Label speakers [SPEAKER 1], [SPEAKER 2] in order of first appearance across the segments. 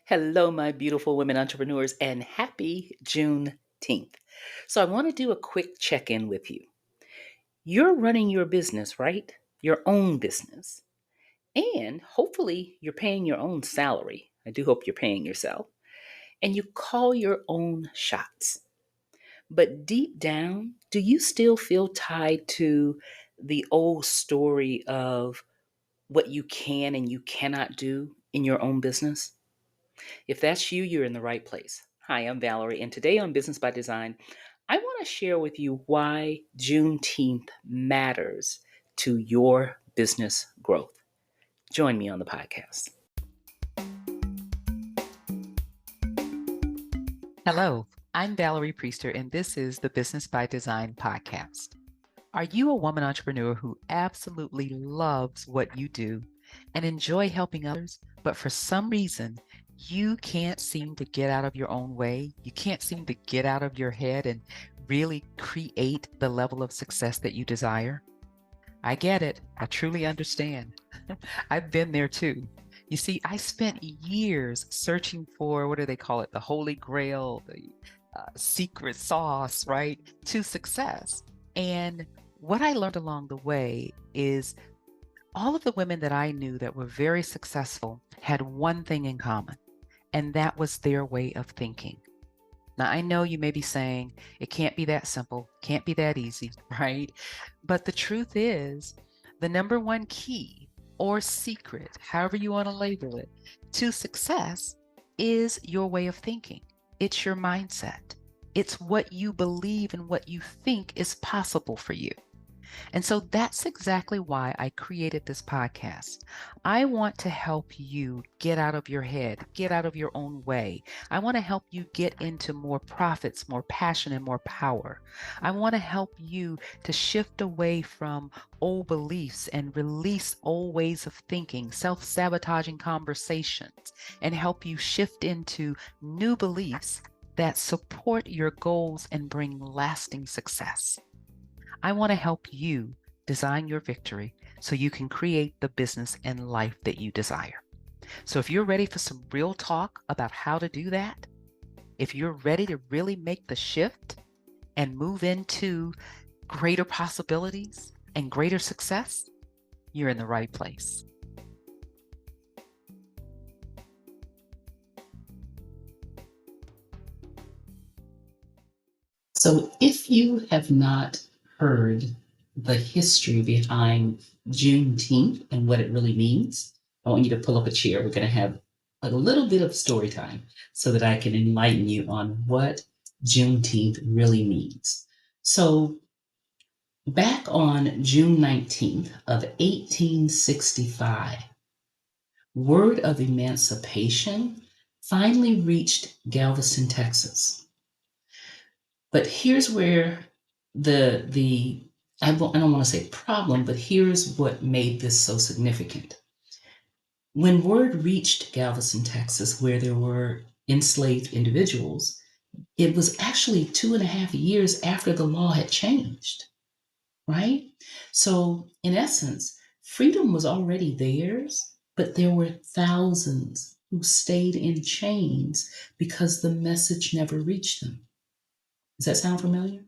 [SPEAKER 1] Hello, my beautiful women entrepreneurs, and happy Juneteenth. So, I want to do a quick check in with you. You're running your business, right? Your own business. And hopefully, you're paying your own salary. I do hope you're paying yourself. And you call your own shots. But deep down, do you still feel tied to the old story of what you can and you cannot do in your own business? If that's you, you're in the right place. Hi, I'm Valerie, and today on Business by Design, I want to share with you why Juneteenth matters to your business growth. Join me on the podcast.
[SPEAKER 2] Hello, I'm Valerie Priester, and this is the Business by Design podcast. Are you a woman entrepreneur who absolutely loves what you do and enjoy helping others, but for some reason, you can't seem to get out of your own way? You can't seem to get out of your head and really create the level of success that you desire? I get it. I truly understand. I've been there too. You see, I spent years searching for what do they call it? The holy grail, the secret sauce, right? To success. And what I learned along the way is all of the women that I knew that were very successful had one thing in common, and that was their way of thinking. Now, I know you may be saying it can't be that simple, can't be that easy, right? But the truth is, the number one key or secret, however you want to label it, to success is your way of thinking. It's your mindset. It's what you believe and what you think is possible for you. And so that's exactly why I created this podcast. I want to help you get out of your head, get out of your own way. I want to help you get into more profits, more passion, and more power. I want to help you to shift away from old beliefs and release old ways of thinking, self-sabotaging conversations, and help you shift into new beliefs that support your goals and bring lasting success. I want to help you design your victory so you can create the business and life that you desire. So if you're ready for some real talk about how to do that, if you're ready to really make the shift and move into greater possibilities and greater success, you're in the right place.
[SPEAKER 1] So, if you have not heard the history behind Juneteenth and what it really means, I want you to pull up a chair. We're going to have a little bit of story time so that I can enlighten you on what Juneteenth really means. So, back on June 19th of 1865, word of emancipation finally reached Galveston, Texas. But here's where the I don't want to say problem, but here's what made this so significant. When word reached Galveston, Texas, where there were enslaved individuals, it was actually 2.5 years after the law had changed, right? So, in essence, freedom was already theirs, but there were thousands who stayed in chains because the message never reached them. Does that sound familiar?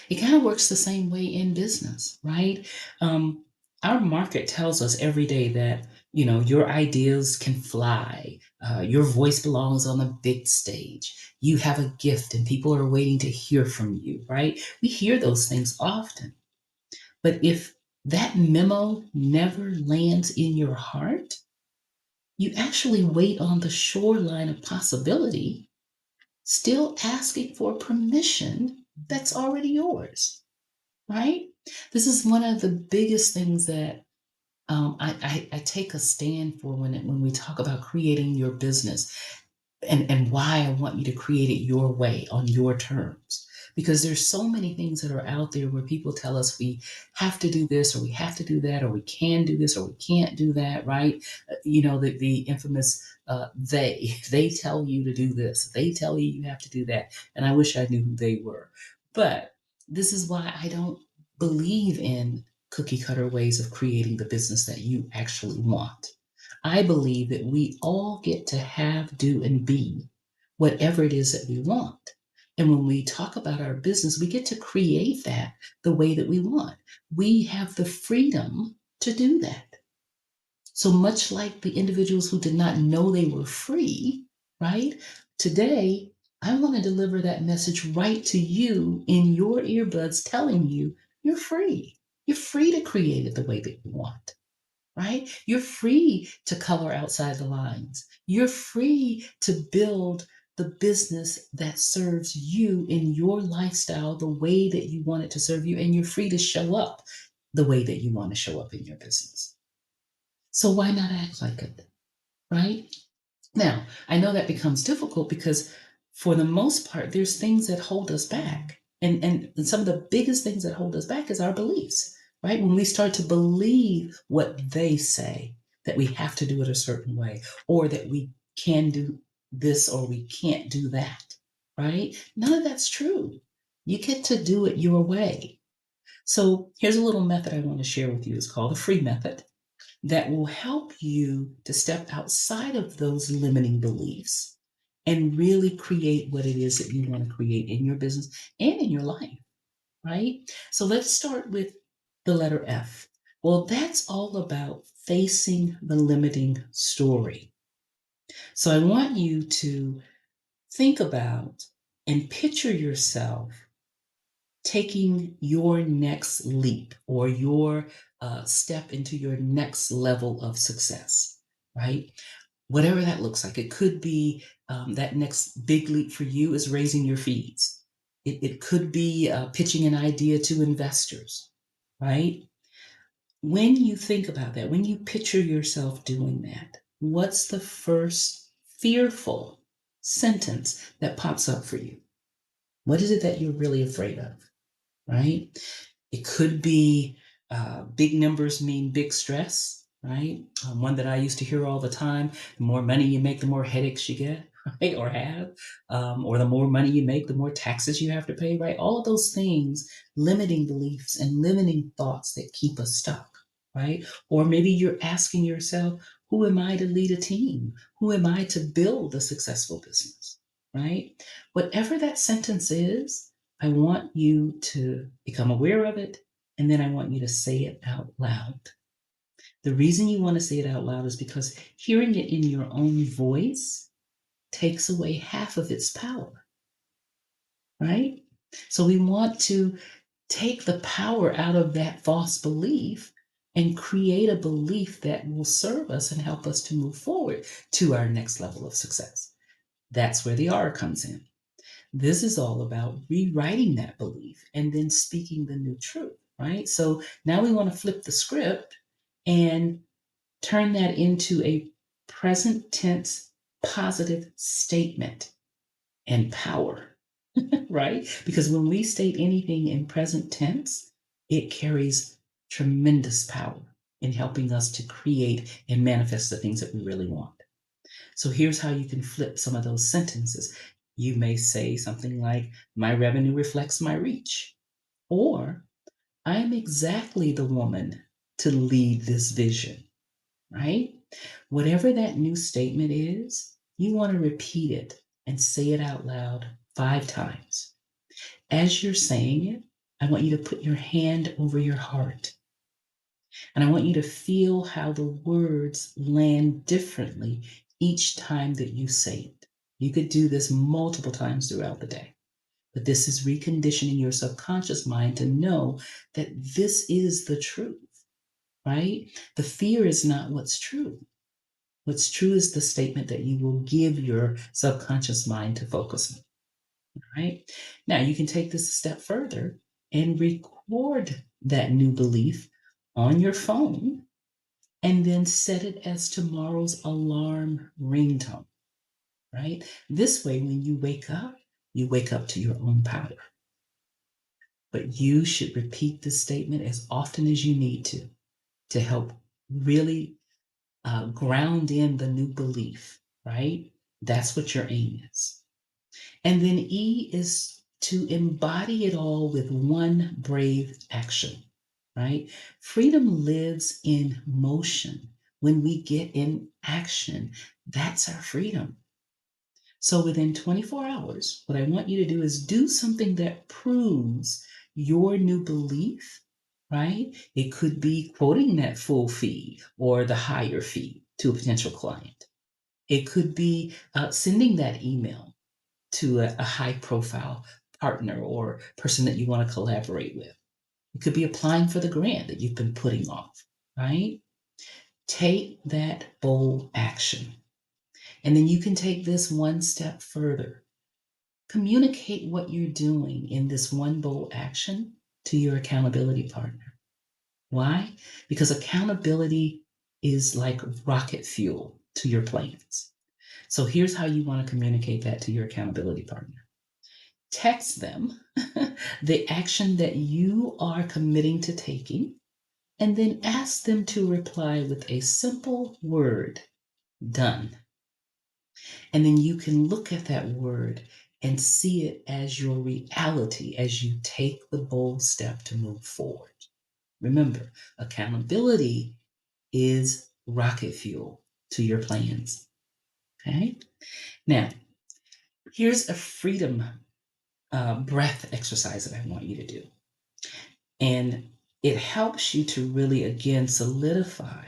[SPEAKER 1] It kind of works the same way in business, right? Um, our market tells us every day that your ideas can fly. Your voice belongs on the big stage. You have a gift, and people are waiting to hear from you, right? We hear those things often, but if that memo never lands in your heart, you actually wait on the shoreline of possibility, still asking for permission that's already yours, right? This is one of the biggest things that I take a stand for when we talk about creating your business, and why I want you to create it your way on your terms. Because there's so many things that are out there where people tell us we have to do this or we have to do that or we can do this or we can't do that, right? The infamous they tell you to do this, they tell you you have to do that, and I wish I knew who they were. But this is why I don't believe in cookie cutter ways of creating the business that you actually want. I believe that we all get to have, do, and be whatever it is that we want. And when we talk about our business, we get to create that the way that we want. We have the freedom to do that. So much like the individuals who did not know they were free, right? Today, I want to deliver that message right to you in your earbuds, telling you you're free. You're free to create it the way that you want, right? You're free to color outside the lines. You're free to build the business that serves you in your lifestyle the way that you want it to serve you. And you're free to show up the way that you want to show up in your business. So why not act like it, right? Now, I know that becomes difficult because for the most part, there's things that hold us back. And some of the biggest things that hold us back is our beliefs, right? When we start to believe what they say, that we have to do it a certain way, or that we can do this or we can't do that, right? None of that's true. You get to do it your way. So here's a little method I want to share with you. It's called a free method that will help you to step outside of those limiting beliefs and really create what it is that you want to create in your business and in your life, right? So let's start with the letter F. Well, that's all about facing the limiting story. So I want you to think about and picture yourself taking your next leap or your step into your next level of success, right? Whatever that looks like. It could be that next big leap for you is raising your fees. It could be pitching an idea to investors, right? When you think about that, when you picture yourself doing that, what's the first fearful sentence that pops up for you? What is it that you're really afraid of? Right? It could be big numbers mean big stress, right? One that I used to hear all the time: the more money you make, the more headaches you get, right? Or have, or the more money you make, the more taxes you have to pay, right? All of those things, limiting beliefs and limiting thoughts that keep us stuck, right? Or maybe you're asking yourself, who am I to lead a team? Who am I to build a successful business, right? Whatever that sentence is, I want you to become aware of it, and then I want you to say it out loud. The reason you want to say it out loud is because hearing it in your own voice takes away half of its power, right? So we want to take the power out of that false belief and create a belief that will serve us and help us to move forward to our next level of success. That's where the R comes in. This is all about rewriting that belief and then speaking the new truth, right? So now we want to flip the script and turn that into a present tense positive statement and power, right? Because when we state anything in present tense, it carries tremendous power in helping us to create and manifest the things that we really want. So here's how you can flip some of those sentences. You may say something like, my revenue reflects my reach, or I'm exactly the woman to lead this vision, right? Whatever that new statement is, you want to repeat it and say it out loud 5 times. As you're saying it, I want you to put your hand over your heart. And I want you to feel how the words land differently each time that you say it. You could do this multiple times throughout the day, but this is reconditioning your subconscious mind to know that this is the truth, right? The fear is not what's true. What's true is the statement that you will give your subconscious mind to focus on, right? Now, you can take this a step further and record that new belief on your phone and then set it as tomorrow's alarm ringtone, right? This way, when you wake up to your own power. But you should repeat this statement as often as you need to help really ground in the new belief, right? That's what your aim is. And then E is to embody it all with one brave action, right? Freedom lives in motion When we get in action, that's our freedom. So within 24 hours, what I want you to do is do something that proves your new belief, right? It could be quoting that full fee or the higher fee to a potential client. It could be sending that email to a high profile partner or person that you want to collaborate with. It could be applying for the grant that you've been putting off, right? Take that bold action. And then you can take this one step further. Communicate what you're doing in this one bold action to your accountability partner. Why? Because accountability is like rocket fuel to your plans. So here's how you want to communicate that to your accountability partner. Text them the action that you are committing to taking, and then ask them to reply with a simple word, done. And then you can look at that word and see it as your reality as you take the bold step to move forward. Remember, accountability is rocket fuel to your plans. Okay? Now, here's a freedom breath exercise that I want you to do. And it helps you to really, again, solidify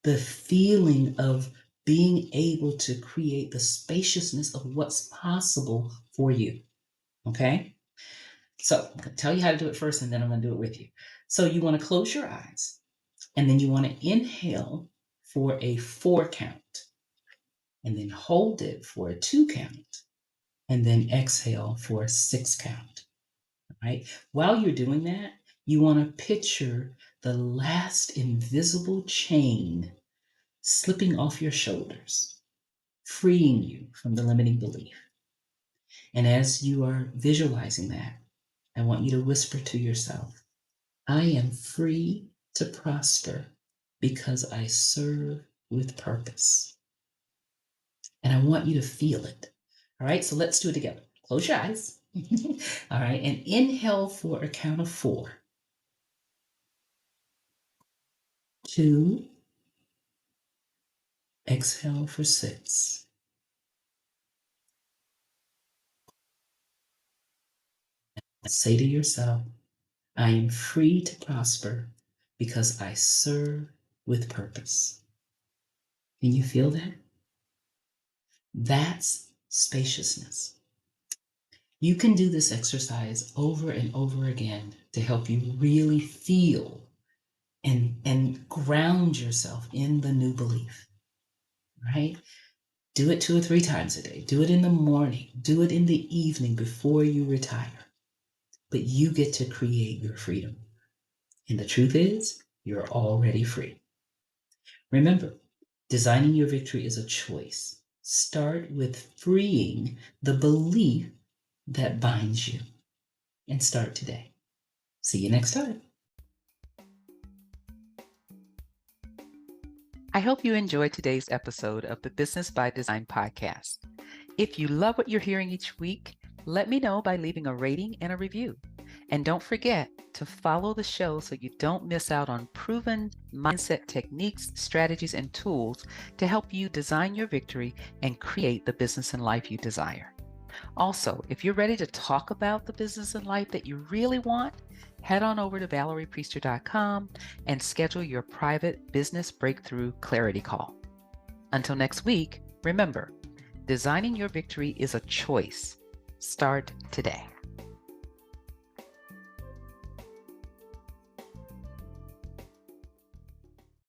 [SPEAKER 1] the feeling of being able to create the spaciousness of what's possible for you. Okay? So I'm going to tell you how to do it first, and then I'm going to do it with you. So you want to close your eyes, and then you want to inhale for a 4 count, and then hold it for a 2 count, and then exhale for a 6 count. Right? While you're doing that, you want to picture the last invisible chain slipping off your shoulders, freeing you from the limiting belief. And as you are visualizing that, I want you to whisper to yourself, I am free to prosper because I serve with purpose. And I want you to feel it. All right, so let's do it together. Close your eyes. All right, and inhale for a count of 4. 2, exhale for 6. Say to yourself, I am free to prosper because I serve with purpose. Can you feel that? That's spaciousness. You can do this exercise over and over again to help you really feel and ground yourself in the new belief, right? Do it 2 or 3 times a day. Do it in the morning. Do it in the evening before you retire. But you get to create your freedom. And the truth is, you're already free. Remember, designing your victory is a choice. Start with freeing the belief that binds you. And start today. See you next time.
[SPEAKER 2] I hope you enjoyed today's episode of the Business by Design podcast. If you love what you're hearing each week, let me know by leaving a rating and a review. And don't forget to follow the show so you don't miss out on proven mindset techniques, strategies, and tools to help you design your victory and create the business and life you desire. Also, if you're ready to talk about the business and life that you really want, head on over to valeriepriester.com and schedule your private business breakthrough clarity call. Until next week, remember, designing your victory is a choice. Start today.